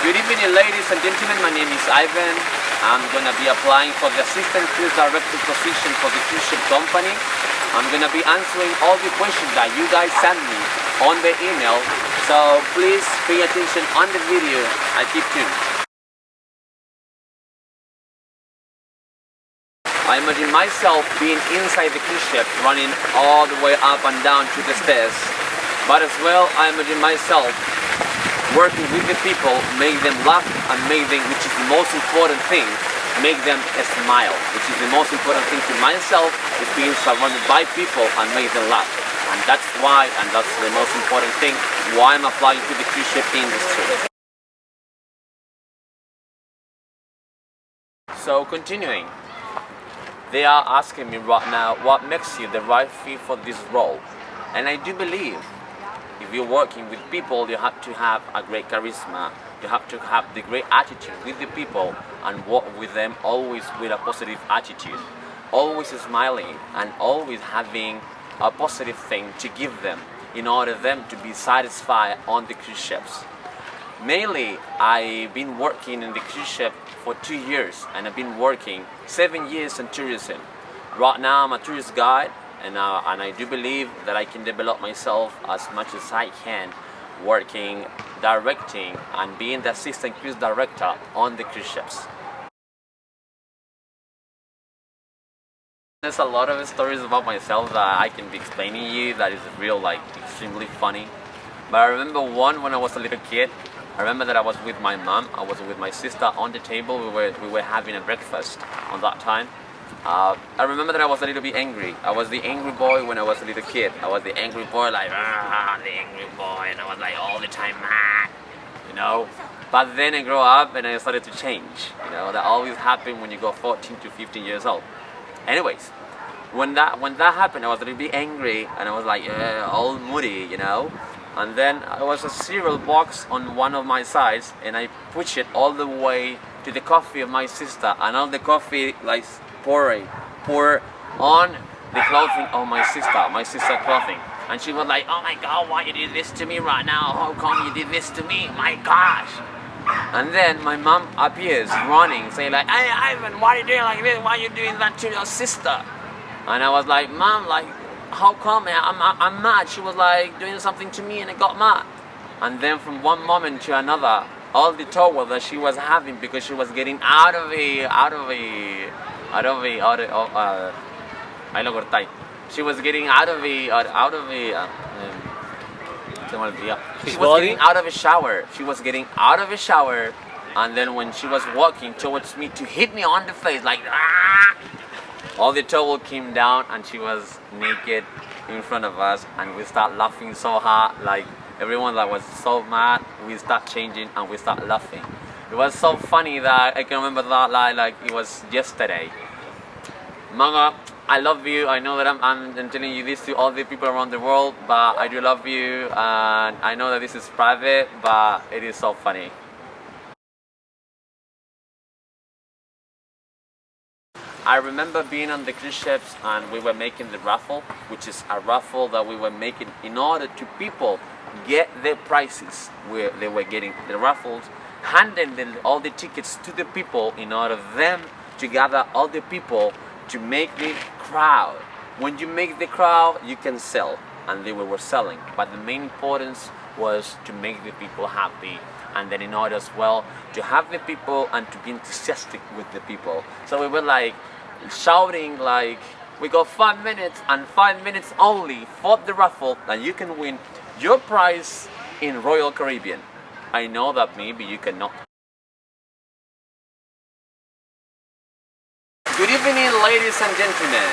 Good evening, ladies and gentlemen. My name is Ivan. I'm gonna be applying for the assistant cruise director position for the cruise ship company. I'm gonna be answering all the questions that you guys send me on the email. So please pay attention on the video and keep tuned. I imagine myself being inside the cruise ship, running all the way up and down to the stairs. But as well, I imagine myself working with the people, make them laugh and make them, which is the most important thing, make them smile, which is the most important thing to myself, is being surrounded by people and make them laugh. And that's why, and that's the most important thing, why I'm applying to the cruise ship industry. So continuing, they are asking me right now, what makes you the right fit for this role? And I do believe, if you're working with people, you have to have a great charisma. You have to have the great attitude with the people and work with them always with a positive attitude. Always smiling and always having a positive thing to give them in order for them to be satisfied on the cruise ships. Mainly, I've been working in the cruise ship for 2 years and I've been working 7 years in tourism. Right now I'm a tourist guide. And I do believe that I can develop myself as much as I can, working, directing, and being the assistant cruise director on the cruise ships. There's a lot of stories about myself that I can be explaining to you that is real, like extremely funny. But I remember one when I was a little kid. I remember that I was with my mom, I was with my sister on the table. We were having a breakfast on that time. I remember that I was a little bit angry. I was the angry boy when I was a little kid. I was the angry boy, like, the angry boy, and I was like all the time mad, you know. But then I grew up and I started to change, you know. That always happened when you go 14 to 15 years old. Anyways, when that happened, I was a little bit angry and I was like all moody, you know. And then there was a cereal box on one of my sides and I pushed it all the way to the coffee of my sister, and all the coffee like pour on the clothing of my sister clothing. And she was like, oh my god, why you did this to me right now? How come you did this to me? My gosh. And then my mom appears running, saying like, hey Ivan, why are you doing like this? Why are you doing that to your sister? And I was like, Mom, like, how come? I'm mad. She was like doing something to me and I got mad. And then from one moment to another, all the towel that she was having, because she was getting out of she was getting out of a shower. She was getting out of a shower, and then when she was walking towards me to hit me on the face, like all the towel came down and she was naked in front of us, and we start laughing so hard, like everyone that was so mad, we start changing and we start laughing. It was so funny that I can remember that like it was yesterday. Mama, I love you. I know that I'm telling you this to all the people around the world, but I do love you, and I know that this is private, but it is so funny. I remember being on the cruise ships and we were making the raffle, which is a raffle that we were making in order to people get their prizes where they were getting the raffles, handing all the tickets to the people in order for them to gather all the people to make the crowd. When you make the crowd, you can sell, and they were selling. But the main importance was to make the people happy, and then in order as well to have the people and to be enthusiastic with the people. So we were like shouting like, we got 5 minutes and 5 minutes only for the raffle, and you can win your prize in Royal Caribbean. I know that maybe you cannot. Good evening, ladies and gentlemen,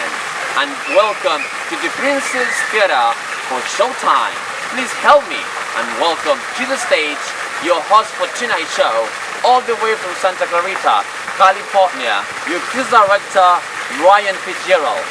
and welcome to the Princess Theater for Showtime. Please help me and welcome to the stage your host for tonight's show, all the way from Santa Clarita, California, your cruise director, Ryan Fitzgerald.